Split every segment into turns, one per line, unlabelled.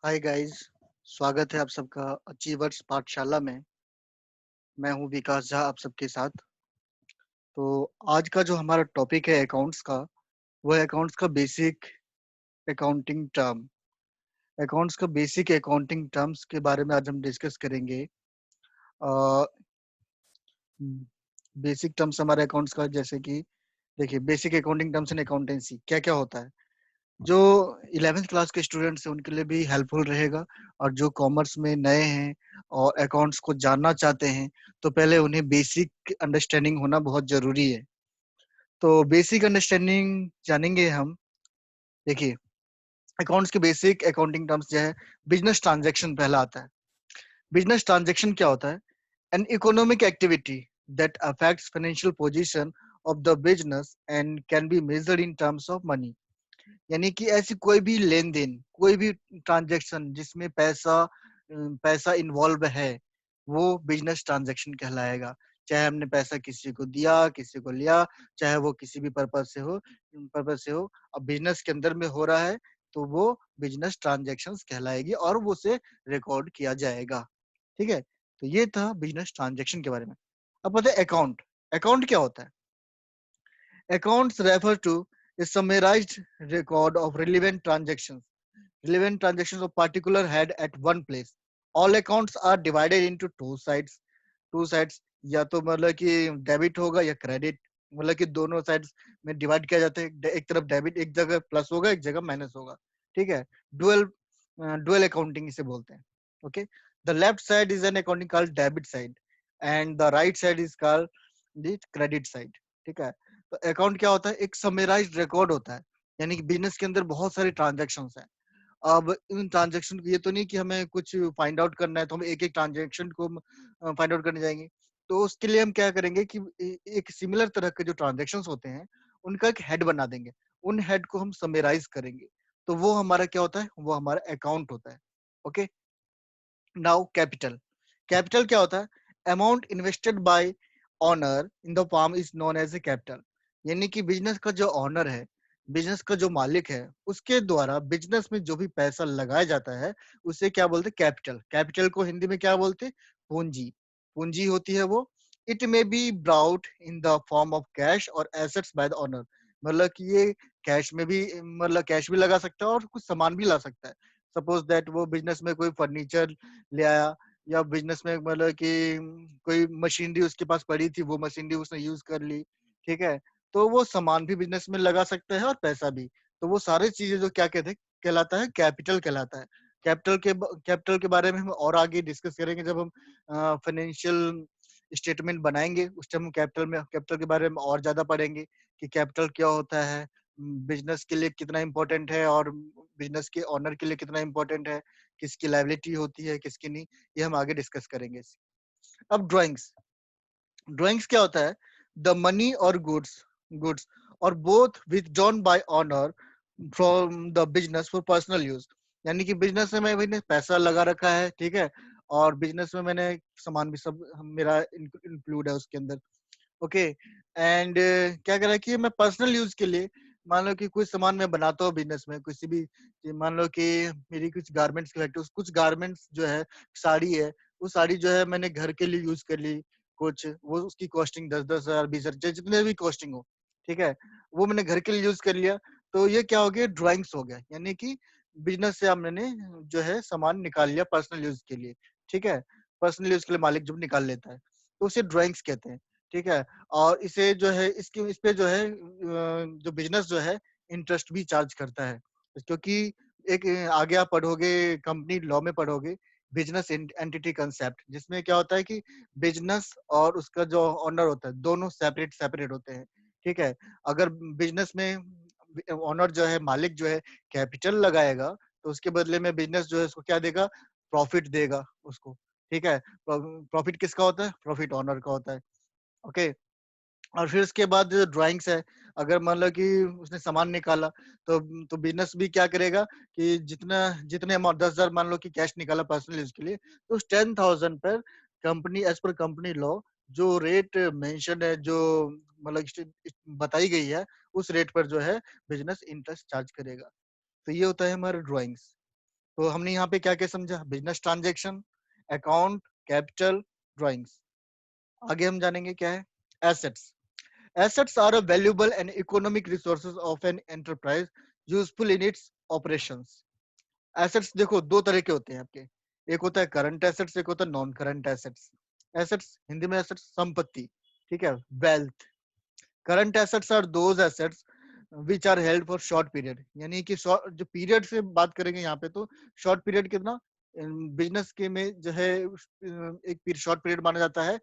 Hi guys, स्वागत है आप सबका अचीवर्स पाठशाला में। मैं हूं विकास झा आप सबके साथ। तो आज का जो हमारा टॉपिक है अकाउंट्स का, वो है अकाउंट्स का बेसिक अकाउंटिंग टर्म। अकाउंट्स का बेसिक अकाउंटिंग टर्म्स के बारे में आज हम डिस्कस करेंगे। बेसिक टर्म्स हमारे अकाउंट्स का, जैसे कि देखिए, basic accounting terms in accountancy क्या क्या होता है। जो 11th क्लास के स्टूडेंट्स हैं उनके लिए भी हेल्पफुल रहेगा, और जो कॉमर्स में नए हैं और अकाउंट्स को जानना चाहते हैं, तो पहले उन्हें बेसिक अंडरस्टैंडिंग होना बहुत जरूरी है। तो बेसिक अंडरस्टैंडिंग जानेंगे हम। देखिए, अकाउंट्स के बेसिक अकाउंटिंग टर्म्स जो है, बिजनेस ट्रांजैक्शन पहला आता है। बिजनेस ट्रांजैक्शन क्या होता है? An economic activity that affects financial position of the business and can be measured in terms of money. यानी कि ऐसी कोई भी लेन-देन, कोई भी ट्रांज़ैक्शन जिसमें पैसा इन्वॉल्व है, वो बिज़नेस ट्रांज़ैक्शन कहलाएगा। चाहे हमने पैसा किसी को दिया, किसी को लिया, चाहे वो किसी भी पर्पज़ से हो, अब बिज़नेस के अंदर में हो रहा है, तो वो बिज़नेस ट्रांज़ैक्शंस कहलाएगी और वो उसे रिकॉर्ड किया जाएगा। ठीक है? तो ये था बिज़नेस ट्रांज़ैक्शन के बारे में। अब पता है अकाउंट, अकाउंट क्या होता है? Accounts refer to a summarized record of relevant transactions of particular head at one place. All accounts are divided into two sides, या तो मतलब कि डेबिट होगा या क्रेडिट, मतलब कि दोनों साइड्स में डिवाइड किया जाता है। एक तरफ डेबिट, एक जगह प्लस होगा, एक जगह माइनस होगा। ठीक है? डुअल डुअल अकाउंटिंग इसे बोलते हैं। Okay, the left side is an accounting called debit side, and the right side is called the credit side. ठीक है? तो अकाउंट क्या होता है? एक समराइज्ड रिकॉर्ड होता है, यानी कि बिजनेस के अंदर बहुत सारे ट्रांजैक्शंस हैं। अब इन ट्रांजैक्शन ये तो नहीं कि हमें कुछ फाइंड आउट करना है तो हम एक-एक ट्रांजैक्शन को फाइंड आउट करने जाएँगे। तो उसके लिए हम क्या करेंगे कि एक सिमिलर तरह के जो ट्रांजैक्शंस होते हैं, उनका एक हेड बना देंगे। उन हेड को हम समराइज़ करेंगे। तो वो हमारा क्या होता है? वो हमारा अकाउंट होता है। ओके? Now capital. कैपिटल क्या होता है? Amount invested by owner in the firm is known as a capital. यानी कि बिजनेस का जो ओनर है, बिजनेस का जो मालिक है, उसके द्वारा बिजनेस में जो भी पैसा लगाया जाता है, उसे क्या बोलते हैं? कैपिटल। कैपिटल को हिंदी में क्या बोलते हैं? पूंजी। पूंजी होती है वो। It may be brought in the form of cash और एसेट्स बाय द ओनर। मतलब कि ये कैश में भी, मतलब कैश भी लगा सकता है और कुछ सामान भी ला सकता है। सपोज दैट वो बिजनेस में कोई फर्नीचर ले आया, या बिजनेस में मतलब कि कोई मशीनरी उसके पास पड़ी थी, वो मशीनरी उसने यूज कर ली। ठीक है? तो वो सामान भी बिजनेस में लगा सकते हैं और पैसा भी। तो वो सारी चीजें जो क्या कहते हैं, कहलाता है कैपिटल कहलाता है। कैपिटल के बारे में हम और आगे डिस्कस करेंगे जब हम फाइनेंशियल स्टेटमेंट बनाएंगे। उस टाइम हम कैपिटल के बारे में और ज्यादा पढ़ेंगे कि कैपिटल क्या होता है, बिजनेस के लिए कितना इम्पोर्टेंट है, और बिजनेस के ओनर के लिए कितना इम्पोर्टेंट है, किसकी लायबिलिटी होती है, किसकी नहीं। ये हम आगे डिस्कस करेंगे। अब ड्राइंग्स। ड्राइंग्स क्या होता है? द मनी और गुड्स और both withdrawn bye honour from the business for personal use. यानी कि बिजनेस में मैंने पैसा लगा रखा है, ठीक है, और बिजनेस में मैंने सामान भी सब मेरा इंक्लूड है उसके अंदर। ओके, एंड क्या कह रहा है कि मैं पर्सनल यूज के लिए, मान लो कि कुछ सामान मैं बनाता हूँ बिजनेस में, किसी भी, कि मान लो कि मेरी कुछ गारमेंट्स की फैक्ट्री, कुछ गारमेंट्स जो है, साड़ी है, वो साड़ी जो है मैंने घर के लिए यूज कर ली। कुछ वो उसकी कॉस्टिंग 10-10 हजार, 20 हजार, जितने भी कॉस्टिंग हो, ठीक है, वो मैंने घर के लिए यूज कर लिया। तो ये क्या हो गया? ड्राइंग्स हो गया। यानी कि बिजनेस से हमने जो है सामान निकाल लिया पर्सनल यूज के लिए। ठीक है? पर्सनल यूज के लिए मालिक जब निकाल लेता है, तो उसे ड्राइंग्स कहते हैं। ठीक है? और इसे जो है, इसकी इस पे जो है जो बिजनेस जो है, इंटरेस्ट भी चार्ज करता है। क्योंकि एक आगे आप पढ़ोगे, कंपनी लॉ में पढ़ोगे, बिजनेस एंटिटी कंसेप्ट, जिसमें क्या होता है कि बिजनेस और उसका जो ओनर होता है, दोनों सेपरेट सेपरेट होते हैं। ठीक है? अगर बिजनेस में ओनर जो है, मालिक जो है, कैपिटल लगाएगा, तो उसके बदले में बिजनेस जो है उसको क्या देगा? प्रॉफिट देगा उसको। ठीक है? प्रॉफिट किसका होता है? प्रॉफिट ओनर का होता है। ओके, और फिर उसके बाद जो ड्राइंग्स है, अगर मान लो कि उसने सामान निकाला, तो बिजनेस भी क्या करेगा कि जितना जितने अमाउंट 10,000 मान लो कि कैश निकाला पर्सनल यूज के लिए, तो उस 10,000 पर company, as per company law, जो रेट मेंशन है, जो मतलब बताई गई है, उस रेट पर जो है बिजनेस इंटरेस्ट चार्ज करेगा। तो ये होता है हमारा ड्राइंग्स। तो हमने यहाँ पे क्या क्या समझा? Business transaction, account, capital, drawings. आगे हम जानेंगे क्या है assets. Assets are a valuable and economic resources of an enterprise useful in its operations. Assets देखो दो तरह के होते हैं आपके, एक होता है करंट एसेट्स, एक होता है non current assets. Assets Hindi में एसेट्स संपत्ति, ठीक है, wealth. Current assets are those assets which are held for short period, यानी कि जो पीरियड से बात करेंगे यहाँ पे तो शॉर्ट पीरियड कितना बिजनेस के में जो है एक शॉर्ट पीरियड माना जाता है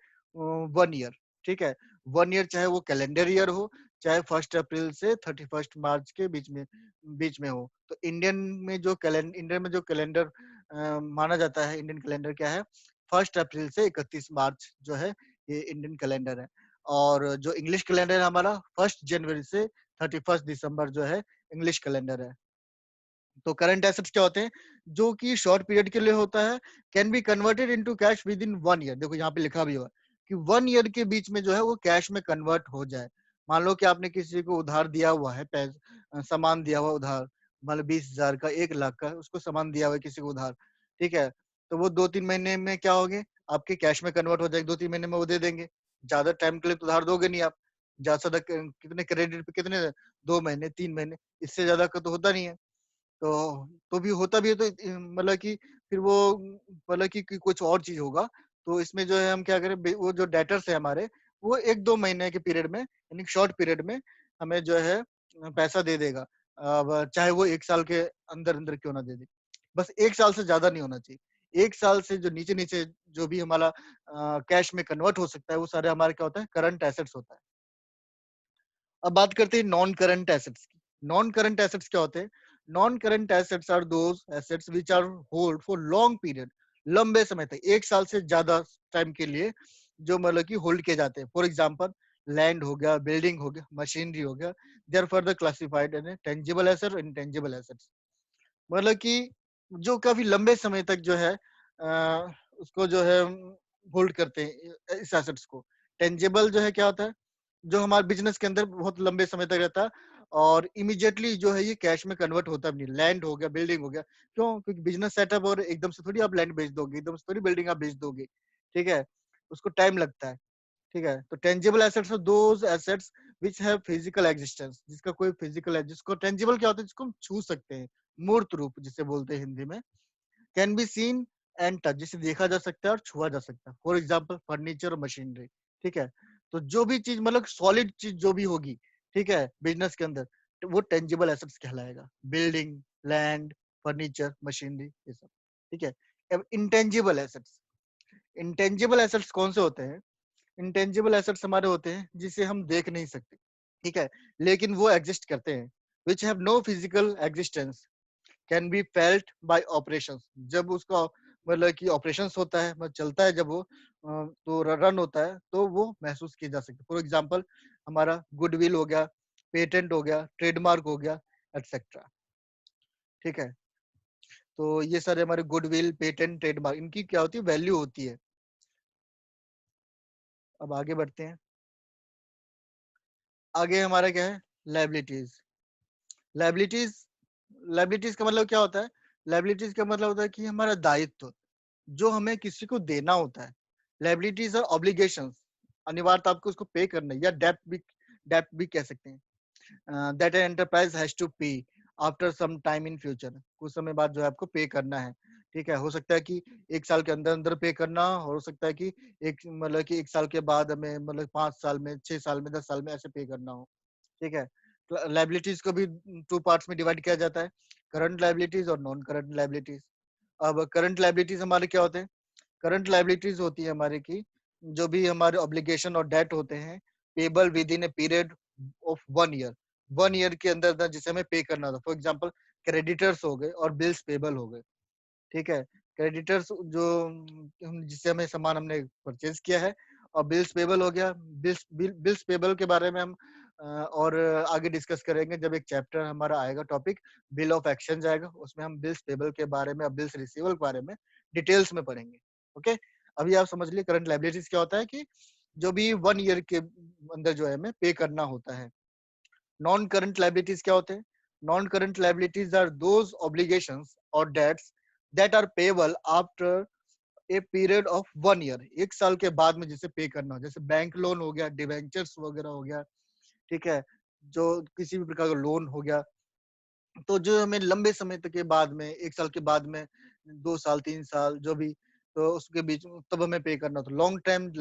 1 ईयर, ठीक है। 1 ईयर चाहे वो कैलेंडर ईयर हो, चाहे 1 अप्रैल से 31 मार्च के बीच में हो। तो इंडियन में जो कैलेंडर माना जाता है, इंडियन कैलेंडर क्या है, 1 अप्रैल से 31 मार्च जो है ये इंडियन कैलेंडर है। और जो इंग्लिश कैलेंडर है हमारा 1 जनवरी से 31 दिसंबर जो है इंग्लिश कैलेंडर है। तो करंट एसेट्स क्या होते हैं, जो कि शॉर्ट पीरियड के लिए होता है, can be converted into cash with in 1 year. देखो यहाँ पे लिखा भी हुआ है कि 1 ईयर के बीच में जो है वो कैश में कन्वर्ट हो जाए। मान लो कि आपने किसी को उधार दिया हुआ है, सामान दिया हुआ उधार, मतलब 20,000 का, 1 लाख का, उसको सामान दिया हुआ है किसी को उधार, ठीक है। तो वो 2-3 महीने में क्या होंगे, आपके कैश में कन्वर्ट हो जाएगा, 2-3 महीने में वो दे देंगे। ज्यादा टाइम के लिए तो उधार दोगे नहीं आप, ज्यादा से ज्यादा कितने क्रेडिट पे, कितने 2 महीने 3 महीने, इससे ज्यादा का तो होता नहीं है। तो भी होता भी है तो मतलब कि फिर वो मतलब कि कुछ और चीज होगा। तो इसमें जो है हम क्या करें, वो जो डेटर्स है हमारे, वो 1-2 महीने के पीरियड में, यानी शॉर्ट पीरियड में हमें जो है पैसा दे देगा। अब चाहे वो 1 साल के अंदर अंदर क्यों ना दे दे, बस 1 साल से ज्यादा नहीं होना चाहिए। 1 साल से जो नीचे नीचे जो भी हमारा कैश में कन्वर्ट हो सकता है, वो सारे हमारे क्या होता है, करंट एसेट्स होता है। अब बात करते हैं नॉन करंट एसेट्स की। नॉन करंट एसेट्स क्या होते हैं? Non current assets are those assets which are hold for long period, लंबे समय तक, 1 साल से ज्यादा टाइम के लिए जो मतलब कि होल्ड किए जाते हैं। फॉर एग्जांपल लैंड हो गया, बिल्डिंग हो गया, मशीनरी हो गया। They are further classified in tangible asset और इनटेंजिबल एसेट्स। मतलब कि जो काफी लंबे समय तक जो है उसको जो है होल्ड करते हैं इस एसेट्स को। टेंजिबल जो है क्या होता है, जो हमारे बिजनेस के अंदर बहुत लंबे समय तक रहता है और इमीडिएटली जो है ये कैश में कन्वर्ट होता भी नहीं। लैंड हो गया, बिल्डिंग हो गया, क्यों? क्योंकि बिजनेस सेटअप और एकदम से थोड़ी आप लैंड बेच दोगे, एकदम से थोड़ी बिल्डिंग आप बेच दोगे, ठीक है, उसको टाइम लगता है, ठीक है। तो tangible assets are those assets which have physical existence, जिसका कोई फिजिकल है, जिसको टेंजिबल क्या होता है, जिसको हम छू सकते हैं, मूर्त रूप जिसे बोलते हैं हिंदी में। Can be seen and touch, जिसे देखा जा सकता है और छुआ जा सकता है। फॉर एग्जाम्पल फर्नीचर और मशीनरी, ठीक है। तो जो भी चीज मतलब सॉलिड चीज जो भी होगी, ठीक है, बिजनेस के अंदर, तो वो टेंजिबल एसेट्स कहलाएगा। बिल्डिंग, लैंड, फर्नीचर, मशीनरी, ये सब, ठीक है। अब इंटेंजिबल एसेट्स, इंटेंजिबल एसेट्स कौन से होते हैं? इंटेंजिबल एसेट्स हमारे होते हैं जिसे हम देख नहीं सकते, ठीक है, लेकिन वो एग्जिस्ट करते हैं। Which have no physical existence, can be felt by operations. जब उसका मतलब कि ऑपरेशंस होता है, मतलब चलता है, जब वो तो रन होता है तो वो महसूस किए जा सकते हैं। फॉर एग्जांपल हमारा गुडविल हो गया, पेटेंट हो गया, ट्रेडमार्क हो गया, एटसेट्रा, ठीक है। तो ये सारे हमारे गुडविल, पेटेंट, ट्रेडमार्क, इनकी क्या होती है, वैल्यू होती है। अब आगे बढ़ते हैं। आगे हमारा क्या है, लायबिलिटीज। लायबिलिटीज, लायबिलिटीज का मतलब क्या होता है? लायबिलिटीज का मतलब होता है कि हमारा दायित्व जो हमें किसी को देना होता है। लायबिलिटीज और ऑब्लिगेशंस, अनिवार्यता आपको उसको पे करना है, या डेप्ट भी कह सकते हैं। That an enterprise has to pay after some time in future, कुछ समय बाद जो है आपको पे करना है, ठीक है। हो सकता है कि 1 साल के अंदर अंदर पे करना हो सकता है कि एक मतलब कि 1 साल के बाद हमें मतलब 5 साल में, 6 साल में, 10 साल में ऐसे पे करना हो, ठीक है। तो लाइबिलिटीज को भी 2 पार्ट्स में डिवाइड किया जाता है, करंट लाइबिलिटीज और नॉन करंट लाइबिलिटीज। अब करंट लाइबिलिटीज हमारे क्या होते हैं? करंट लाइबिलिटीज होती है हमारे की जो भी हमारे ऑब्लिगेशन और डेट होते हैं, payable with in A period of 1 year, 1 year के अंदर अंदर जिसे हमें पे करना था। फॉर एग्जाम्पल क्रेडिटर्स हो गए और बिल्स पेबल हो गए, ठीक है। क्रेडिटर्स जो जिससे हमें सामान हमने परचेज किया है, और बिल्स पेबल हो गया। बिल्स पेबल के बारे में हम और आगे डिस्कस करेंगे जब एक चैप्टर हमारा आएगा, टॉपिक बिल ऑफ एक्सचेंज आएगा, उसमें हम बिल्स पेबल के बारे में और बिल्स रिसीवेबल के बारे में डिटेल्स में पढ़ेंगे। ओके, अभी आप समझ लिए करंट लायबिलिटीज क्या होता है, कि जो भी 1 ईयर के अंदर जो है हमें पे करना होता है। नॉन करंट लायबिलिटीज क्या होते हैं? Non current liabilities are those obligations और debts that are payable after a period of 1 year, 1 साल के बाद में जिसे पे करना हो, जैसे बैंक लोन हो गया, डिबेंचर्स वगैरह हो गया, ठीक है, जो किसी भी प्रकार का लोन हो गया, तो जो हमें लंबे समय तक के बाद में, 1 साल के बाद में, 2 साल 3 साल जो भी, तो उसके बीच में तब हमें पे करना, तो लॉन्ग टर्म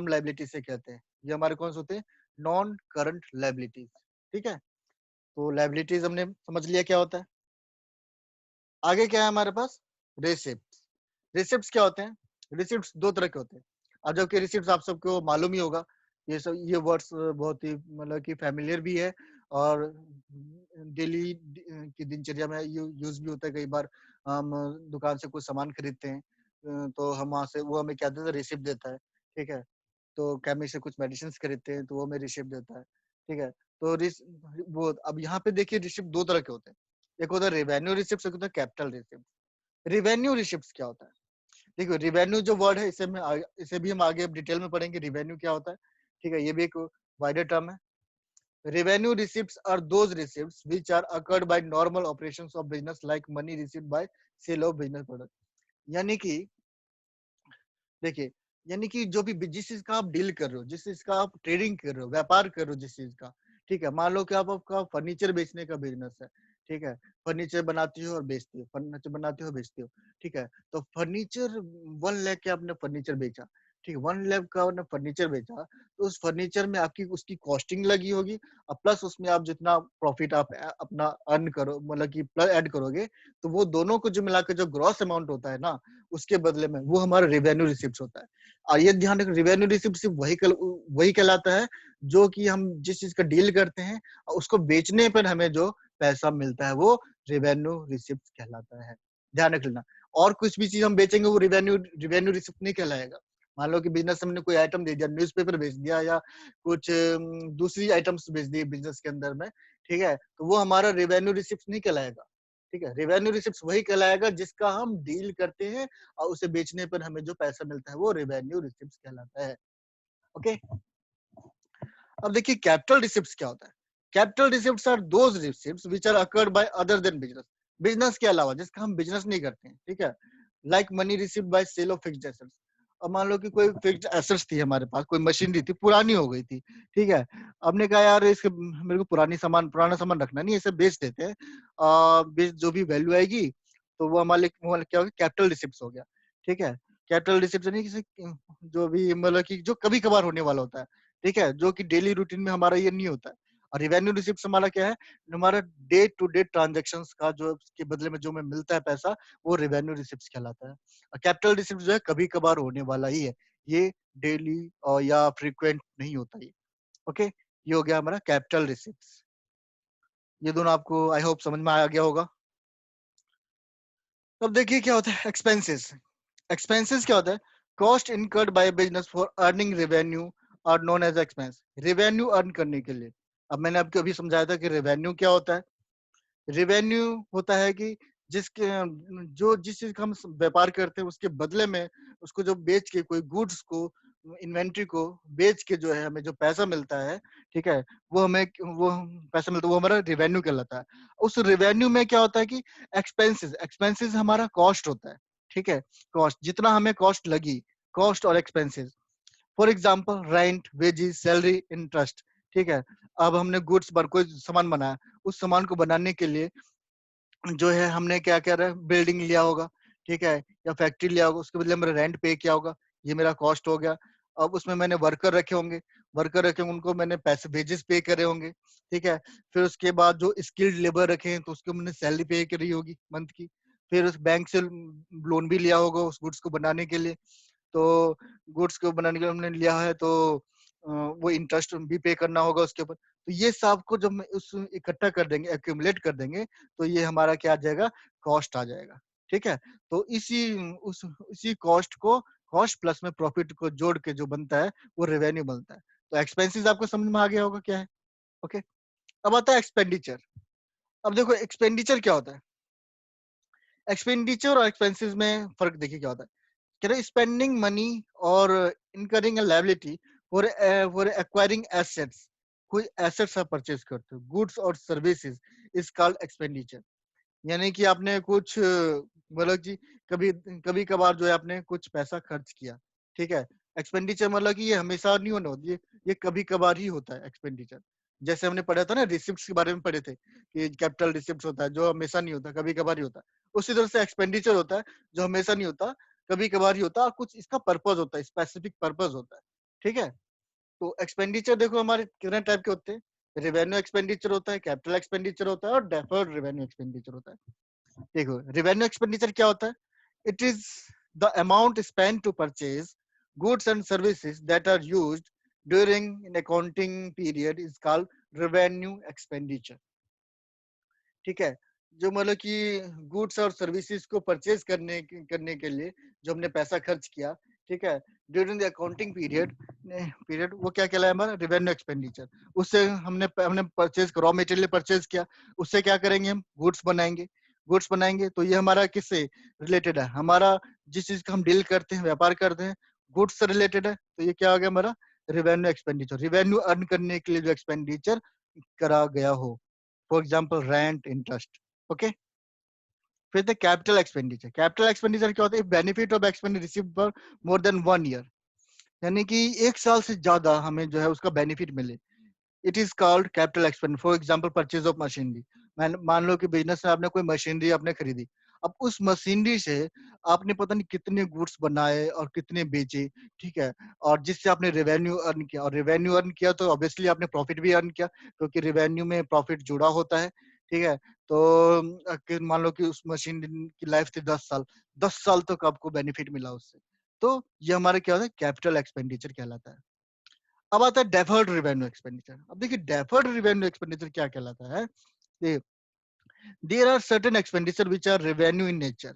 लायबिलिटी से कहते हैं। ये हमारे कौन से होते हैं? नॉन करंट लायबिलिटीज, ठीक है। तो लायबिलिटीज हमने समझ लिया क्या होता है। आगे क्या है हमारे पास? रिसिप्ट। रिसिप्ट्स क्या होते हैं? रिसिप्ट्स दो तरह के होते हैं। अब जबकि रिसिप्ट्स आप सबको मालूम ही होगा, ये वर्ड्स बहुत ही मतलब कि फैमिलियर भी है, और डेली की दिनचर्या में यूज भी होता है। कई बार हम दुकान से कुछ सामान खरीदते हैं, तो हम वहां से, वो हमें क्या देता है? रिसिप्ट देता है, ठीक है। तो केमिस्ट से कुछ मेडिसिन खरीदते हैं, तो वो हमें रिसिप्ट देता है, ठीक है। तो वो अब यहाँ पे देखिए, रिसिप्ट दो तरह के होते हैं। एक होता है रेवेन्यू रिसिप्ट, एक होता है कैपिटल रिसिप्ट। रेवेन्यू रिसिप्ट क्या होता है? देखो, रेवेन्यू जो वर्ड है, इसे भी हम आगे डिटेल में पढ़ेंगे, रेवेन्यू क्या होता है, ठीक है। ये भी एक वाइडर टर्म है। Revenue receipts are those receipts which are occurred by normal operations of business like money received by sale of business product. यानी कि देखिए, यानी कि जो भी जिस चीज का आप डील कर रहे हो, जिस चीज का आप ट्रेडिंग कर रहे हो, व्यापार कर रहे हो जिस चीज का, ठीक है। मान लो कि आपका फर्नीचर बेचने का बिजनेस है, ठीक है। फर्नीचर बनाती हो और बेचती हो, फर्नीचर बनाती हो बेचती हो, ठीक है। तो फर्नीचर 1 लाख के आपने फर्नीचर बेचा, ठीक है। 1 लाख का आपने फर्नीचर बेचा, तो उस फर्नीचर में आपकी उसकी कॉस्टिंग लगी होगी, और प्लस उसमें आप जितना प्रॉफिट आप अपना अर्न करो, मतलब कि प्लस ऐड करोगे, तो वो दोनों को जो मिलाकर जो ग्रॉस अमाउंट होता है ना, उसके बदले में वो हमारा रेवेन्यू रिसिप्ट होता है। और ये ध्यान रखो, रेवेन्यू रिसिप्ट सिर्फ वही कहलाता है जो कि हम जिस चीज का डील करते हैं और उसको बेचने पर हमें जो पैसा मिलता है, वो रेवेन्यू रिसिप्ट कहलाता है। ध्यान रख लेना। और कुछ भी चीज हम बेचेंगे, वो रेवेन्यू रिसिप्ट नहीं कहलाएगा। मान लो कि बिजनेस हमने कोई आइटम दे दिया, न्यूज़पेपर बेच दिया, या कुछ दूसरी आइटम्स बेच दी बिजनेस के अंदर में, ठीक है, तो वो हमारा रेवेन्यू रिसिप्ट नहीं कहलाएगा, ठीक है। रेवेन्यू रिसिप्ट वही कहलाएगा जिसका हम डील करते हैं और उसे बेचने पर हमें जो पैसा मिलता है, वो रेवेन्यू रिसिप्ट कहलाता है। ओके। अब देखिए, कैपिटल रिसिप्ट्स क्या होता है। Capital receipts are those receipts which are occurred by other than business, business के अलावा, जिसका हम बिजनेस नहीं करते हैं, ठीक है। Like money received by sale of fixed assets. अब मान लो कि कोई फिक्स्ड एसेट्स थी हमारे पास, कोई मशीनरी थी, पुरानी हो गई थी, ठीक है। हमने कहा यार, इसके मेरे को पुराना सामान रखना नहीं है, इसे बेच देते हैं, जो भी वैल्यू आएगी, तो वो हमारे क्या हो गया? कैपिटल रिसिप्ट्स हो गया, ठीक है। कैपिटल रिसिप्ट नहीं, किसी जो भी मतलब कि जो कभी कभार होने वाला होता है, ठीक है, जो कि डेली रूटीन में हमारा ये नहीं होता है। और रेवेन्यू रिसिप्ट हमारा क्या है? हमारा डे टू डे ट्रांजेक्शंस का जो उसके बदले में जो हमें मिलता है पैसा, वो रेवेन्यू रिसिप्ट कहलाता है। और कैपिटल रिसिप्ट जो है, कभी कभार होने वाला ही है, ये डेली या फ्रीक्वेंट नहीं होता ये। ओके, ये हो गया हमारा कैपिटल रिसिप्ट। ये दोनों आपको आई होप समझ में आ गया होगा। अब देखिए क्या होता है एक्सपेंसेस। एक्सपेंसेस क्या होता है? Cost incurred by business for earning revenue are known as expense. Revenue earn करने के लिए, अब मैंने आपको अभी समझाया था कि रेवेन्यू क्या होता है। रेवेन्यू होता है कि जिसके जो जिस चीज का हम व्यापार करते हैं, उसके बदले में उसको जो बेच के, कोई गुड्स को, इन्वेंट्री को बेच के जो है हमें जो पैसा मिलता है, ठीक है, वो पैसा मिलता है, वो हमारा रेवेन्यू कहलाता है। उस रेवेन्यू में क्या होता है कि एक्सपेंसेस एक्सपेंसेस हमारा कॉस्ट होता है, ठीक है। कॉस्ट, जितना हमें कॉस्ट लगी, कॉस्ट और expenses. For example rent, wages, salary, interest, ठीक है। अब हमने गुड्स पर कोई सामान बनाया, उस सामान को बनाने के लिए जो है हमने क्या क्या रहा, बिल्डिंग लिया होगा, ठीक है, या फैक्ट्री लिया होगा, उसके बदले मेरा रेंट पे किया होगा, ये मेरा कॉस्ट हो गया। अब उसमें मैंने वर्कर रखे होंगे, उनको मैंने पैसे वेजेस पे करे होंगे, ठीक है। फिर उसके बाद जो स्किल्ड लेबर रखे हैं, तो उसको मैंने सैलरी पे करी होगी मंथ की। फिर उस बैंक से लोन भी लिया होगा उस गुड्स को बनाने के लिए, तो गुड्स को बनाने के लिए हमने लिया है, तो वो इंटरेस्ट भी पे करना होगा उसके ऊपर। तो ये सब को जब उस इकट्ठा कर देंगे, एक्यूमुलेट कर देंगे, तो ये हमारा क्या आ जाएगा? कॉस्ट आ जाएगा, ठीक है। तो इसी कॉस्ट को, कॉस्ट प्लस में प्रॉफिट को जोड़ के जो बनता है, वो रेवेन्यू बनता है। तो एक्सपेंसेस आपको समझ में आ गया होगा क्या है। ओके। अब आता है एक्सपेंडिचर। अब देखो, एक्सपेंडिचर क्या होता है। एक्सपेंडिचर और एक्सपेंसेस में फर्क देखिए क्या होता है। कह रहे स्पेंडिंग मनी और incurring a liability for acquiring assets. कोई एसेट्स आप परचेज करते हो, गुड्स और सर्विसेज, इज कॉल्ड एक्सपेंडिचर। यानी कि आपने कुछ मतलब कि कभी कभी कभार जो है आपने कुछ पैसा खर्च किया, ठीक है। एक्सपेंडिचर मतलब कि ये हमेशा नहीं होना होता, ये कभी कभार ही होता है एक्सपेंडिचर। जैसे हमने पढ़ा था ना, रिसिप्ट्स के बारे में पढ़े थे कि कैपिटल रिसिप्ट्स होता है जो हमेशा नहीं होता, कभी कभार ही होता है। उसी तरह से एक्सपेंडिचर होता है जो हमेशा नहीं होता, कभी कभार ही होता है, और कुछ इसका पर्पज होता है, स्पेसिफिक पर्पज होता है, ठीक है। तो एक्सपेंडिचर देखो हमारे कितने टाइप के होते हैं। रेवेन्यू एक्सपेंडिचर होता है, कैपिटल एक्सपेंडिचर होता है, और डेफर्ड रेवेन्यू एक्सपेंडिचर होता है। देखो रेवेन्यू एक्सपेंडिचर क्या होता है? It is the amount spend to purchase goods and services that are used during an accounting period is called revenue expenditure, ठीक है। जो मतलब कि गुड्स और सर्विसेज को परचेज करने के लिए जो हमने पैसा खर्च किया, ठीक है, ड्यूरिंग द अकाउंटिंग पीरियड वो क्या कहलाया हमारा? Revenue expenditure. उससे हमने परचेज रॉ मटेरियल परचेज किया, उससे क्या करेंगे? हम गुड्स बनाएंगे। तो ये हमारा किससे रिलेटेड है? हमारा जिस चीज का हम डील करते हैं, व्यापार करते हैं, गुड्स से रिलेटेड है। तो ये क्या हो गया हमारा? Revenue expenditure. रेवेन्यू अर्न करने के लिए जो एक्सपेंडिचर करा गया हो, for example rent, interest, okay. फिर द कैपिटल एक्सपेंडिचर क्या होता है? Benefit of expenditure received for more than 1 year, यानी कि 1 साल से ज्यादा हमें जो है उसका बेनिफिट मिले, it is called capital expenditure. For example purchase of machinery. मान लो कि बिजनेस में आपने कोई मशीनरी आपने खरीदी, अब उस मशीनरी से आपने पता नहीं कितने गुड्स बनाए और कितने बेचे, ठीक है, और जिससे आपने रेवेन्यू अर्न किया, और रेवेन्यू अर्न किया तो ऑब्वियसली आपने प्रॉफिट भी अर्न किया, क्योंकि रेवेन्यू में प्रॉफिट जुड़ा होता है, ठीक है। तो मान लो कि उस मशीन की लाइफ थी 10 साल, 10 साल तक आपको बेनिफिट मिला उससे। तो ये हमारे क्या होता है? कैपिटल एक्सपेंडिचर कहलाता है। अब आता है डेफर्ड रिवेन्यू एक्सपेंडिचर। अब देखिए डेफर्ड रिवेन्यू एक्सपेंडिचर क्या कहलाता है? There are certain expenditure which are revenue in nature,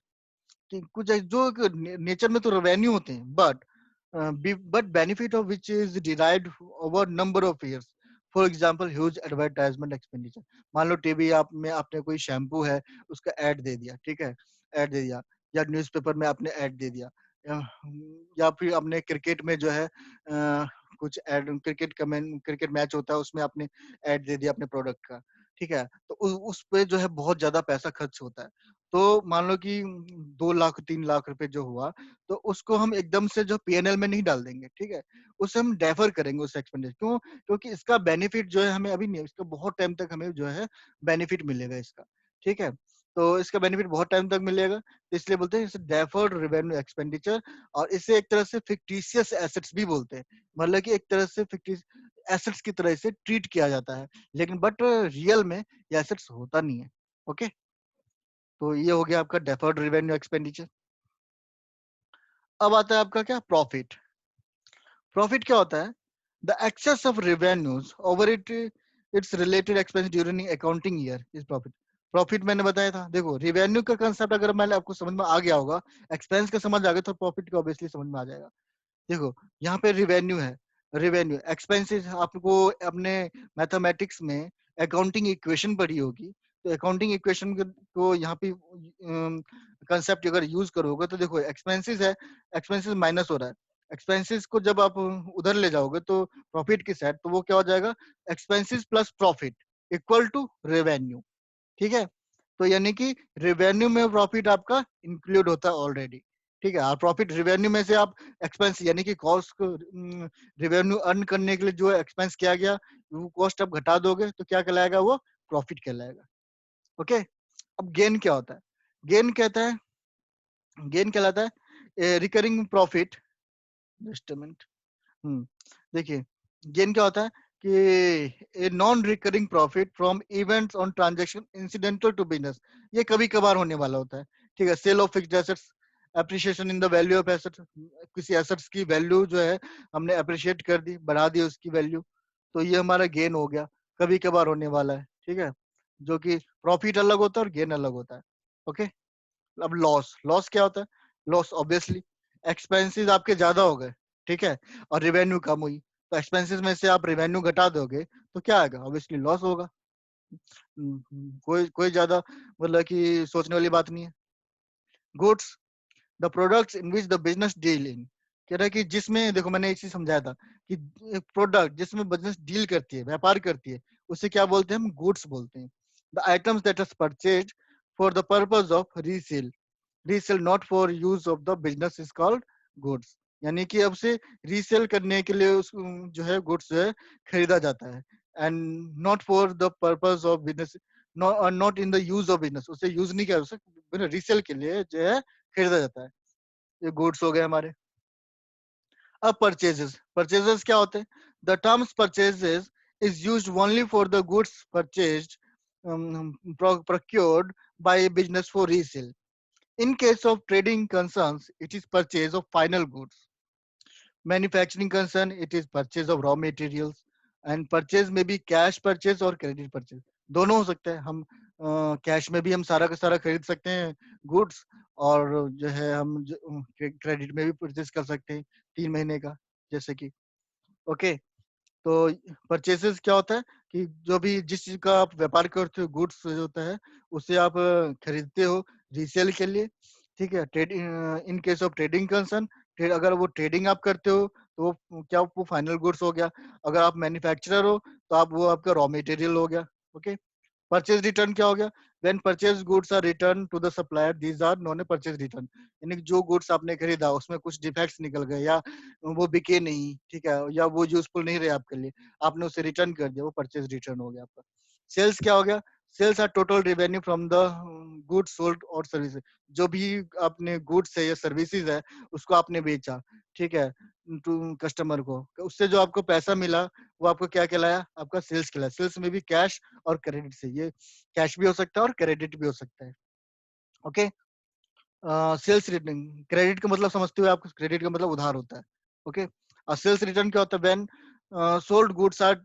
कि कुछ जो नेचर में तो रेवेन्यू होते हैं, but benefit of which is derived over number of years. For example huge advertisement expenditure. मान लो टीवी आप में आपने कोई शैम्पू है, उसका ऐड दे दिया, ठीक है, ऐड दे दिया, या न्यूज़पेपर में आपने ऐड दे दिया, या, या फिर आपने क्रिकेट में जो है कुछ ऐड, क्रिकेट मैच होता है उसमें आपने ऐड दे दिया अपने प्रोडक्ट का, ठीक है। तो उस पे जो है बहुत ज्यादा पैसा खर्च होता है। तो मान लो कि 2 लाख 3 लाख रुपए जो हुआ, तो उसको हम एकदम से जो पीएनएल में नहीं डाल देंगे, ठीक है, उसे हम डेफर करेंगे उस एक्सपेंडिचर। क्यों? क्योंकि इसका बेनिफिट जो है हमें अभी नहीं, इसका बहुत टाइम तक हमें जो है बेनिफिट मिलेगा इसका, ठीक है। तो इसका बेनिफिट बहुत टाइम तक मिलेगा, तो इसलिए बोलते हैं इसे डेफर्ड रिवेन्यू एक्सपेंडिचर। और इसे एक तरह से फिक्टिशियस एसेट्स भी बोलते हैं, मतलब कि एक तरह से फिक्टिस एसेट्स की तरह इसे ट्रीट किया जाता है, लेकिन बट रियल में ये एसेट्स होता नहीं है, ओके। तो ये हो गया आपका डेफर्ड रिवेन्यू एक्सपेंडिचर। अब आता है आपका क्या? प्रॉफिट। प्रॉफिट क्या होता है? The excess of revenues over its related expense during accounting year is profit. Profit मैंने बताया था, देखो रेवेन्यू का कंसेप्ट अगर मैंने आपको समझ में आ गया होगा, एक्सपेंस का समझ आ गया, तो प्रॉफिट का ऑब्वियसली समझ में आ जाएगा। देखो यहाँ पे रिवेन्यू है, रेवेन्यू एक्सपेंसेस आपको अपने मैथमेटिक्स में अकाउंटिंग इक्वेशन पढ़ी होगी, तो अकाउंटिंग इक्वेशन को यहाँ पे कंसेप्ट अगर यूज करोगे, तो देखो एक्सपेंसेस है, एक्सपेंसेस माइनस हो रहा है, एक्सपेंसेस को जब आप उधर ले जाओगे तो प्रॉफिट की साइड, तो वो क्या हो जाएगा? Expenses plus profit equal to revenue, ठीक है। तो यानी कि रेवेन्यू में प्रॉफिट आपका इंक्लूड होता है ऑलरेडी, ठीक है। और प्रॉफिट रेवेन्यू में से आप एक्सपेंस यानी कि कॉस्ट को रेवेन्यू अर्न करने के लिए जो एक्सपेंस किया गया, वो कॉस्ट आप घटा दोगे तो क्या कहलाएगा? वो प्रॉफिट कहलाएगा, ओके। अब गेन क्या होता है? गेन कहता है गेन कहलाता है recurring profit. Just a minute. Hmm देखिए गेन क्या होता है कि a non recurring profit from events on transaction incidental to business. ये कभी कभार होने वाला होता है, ठीक है। Sale of fixed assets, appreciation in the value of assets, किसी एसेट्स की वैल्यू जो है हमने अप्रिशिएट कर दी, बढ़ा दी उसकी वैल्यू, तो ये हमारा गेन हो गया, कभी कभार होने वाला है, ठीक है। जो कि प्रॉफिट अलग होता है और गेन अलग होता है, ओके। अब लॉस, लॉस क्या होता है? लॉस ऑब्वियसली एक्सपेंसेस आपके ज्यादा हो गए, ठीक है, और रेवेन्यू कम हुई, तो एक्सपेंसेस में से आप रेवेन्यू घटा दोगे तो क्या आएगा? ऑब्वियसली लॉस होगा। कोई कोई ज्यादा मतलब कि सोचने वाली बात नहीं है। Goods, the products in which the business deal in, कह रहा है कि जिसमें, देखो मैंने एक चीज समझाया था कि प्रोडक्ट जिसमें बिजनेस डील करती है, व्यापार करती है, उसे क्या बोलते हैं? हम गुड्स बोलते हैं। The items that are purchased for the purpose of resale, resale not for use of the business is called goods. यानी कि अब से रीसेल करने के लिए उस जो है गुड्स जो है खरीदा जाता है, and not for the purpose of business, not in the use of business, उसे यूज नहीं किया उसे रीसेल के लिए जो है खरीदा जाता है। ये गुड्स हो गए हमारे। अब परचेजेस, परचेजेस क्या होते हैं? The terms purchases is used only for the goods purchased, procured by a business for resale. In case of trading concerns, it is purchase of final goods. Manufacturing concern, it is purchase of raw materials. And purchase may be cash purchase और credit purchase, दोनों हो सकते हैं। हम cash में भी हम सारा का सारा खरीद सकते हैं गुड्स, और जो है हम क्रेडिट में भी परचेज कर सकते हैं 3 महीने का, जैसे कि ओके। तो परचेसेस क्या होता है कि जो भी जिस चीज का आप व्यापार करते हो, गुड्स जो होता है उसे आप खरीदते हो रीसेल के लिए, ठीक है। Trade in case of trading concern, अगर वो ट्रेडिंग आप करते हो तो वो क्या, वो फाइनल गुड्स हो गया। अगर आप मैन्युफैक्चरर हो तो आप वो आपका रॉ मटेरियल हो गया। ओके। परचेज रिटर्न क्या हो गया? When purchase goods are return to the supplier, these are known a purchase return. यानी कि जो गुड्स आपने खरीदा उसमें कुछ डिफेक्ट्स निकल गए, या वो बिके नहीं, ठीक है, या वो यूजफुल नहीं रहे आपके लिए, आपने उसे रिटर्न कर दिया, वो परचेज रिटर्न हो गया आपका। सेल्स क्या हो गया? Sales are total revenue from the goods sold और सर्विसेज। जो भी आपने गुड्स है या सर्विसेज है उसको आपने बेचा, ठीक है, टू कस्टमर को, उससे जो आपको पैसा मिला वो आपको क्या कहलाया? आपका सेल्स कहलाया। सेल्स में भी कैश और क्रेडिट से, ये कैश भी हो सकता है और क्रेडिट भी हो सकता है। ओके। सेल्स रिटर्न, क्रेडिट का मतलब समझते हुए आप, क्रेडिट का मतलब उधार होता है। ओके। और सेल्स रिटर्न क्या होता है? When sold goods are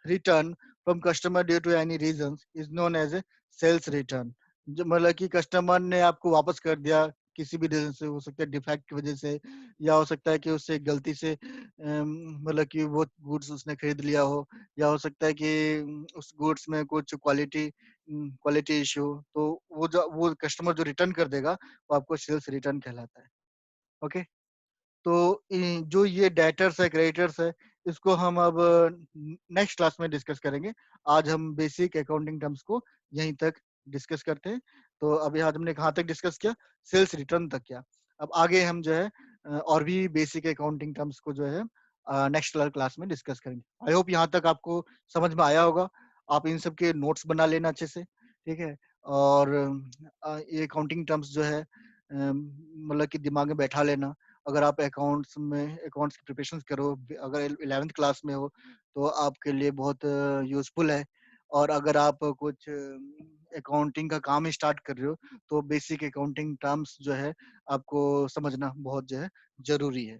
return from customer due to any reason is known as a sales return. जो मतलब कि कस्टमर ने आपको वापस कर दिया किसी भी रीजन से, हो सकता है डिफेक्ट की वजह से, या हो सकता है कि उससे गलती से मतलब कि वो गुड्स उसने खरीद लिया हो, या हो सकता है कि उस गुड्स में कुछ क्वालिटी क्वालिटी इश्यू, तो वो कस्टमर जो रिटर्न कर देगा वो आपको सेल्स रिटर्न कहलाता है। ओके। तो जो ये डेटर्स है, क्रेडिटर्स है, इसको हम अब नेक्स्ट क्लास में डिस्कस करेंगे। आज हम बेसिक अकाउंटिंग टर्म्स को यहीं तक डिस्कस करते हैं। तो अभी आज हमने कहाँ तक डिस्कस किया? सेल्स रिटर्न तक किया। अब आगे हम जो है और भी बेसिक अकाउंटिंग टर्म्स को जो है नेक्स्ट क्लास में डिस्कस करेंगे। आई होप यहाँ तक आपको समझ में आया होगा। आप इन सब के नोट्स बना लेना अच्छे से, ठीक है। और ये अकाउंटिंग टर्म्स जो है मतलब कि दिमाग में बैठा लेना। अगर आप अकाउंट्स की प्रिपरेशन करो, अगर 11th क्लास में हो तो आपके लिए बहुत यूजफुल है। और अगर आप कुछ अकाउंटिंग का काम स्टार्ट कर रहे हो तो बेसिक अकाउंटिंग टर्म्स जो है आपको समझना बहुत जो है जरूरी है।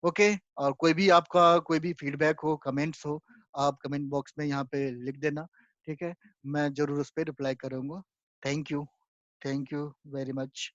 ओके। और कोई भी आपका कोई भी फीडबैक हो, कमेंट्स हो, आप कमेंट बॉक्स में यहाँ पे लिख देना, ठीक है। मैं जरूर उस पर रिप्लाई करूंगा। Thank you. Thank you very much.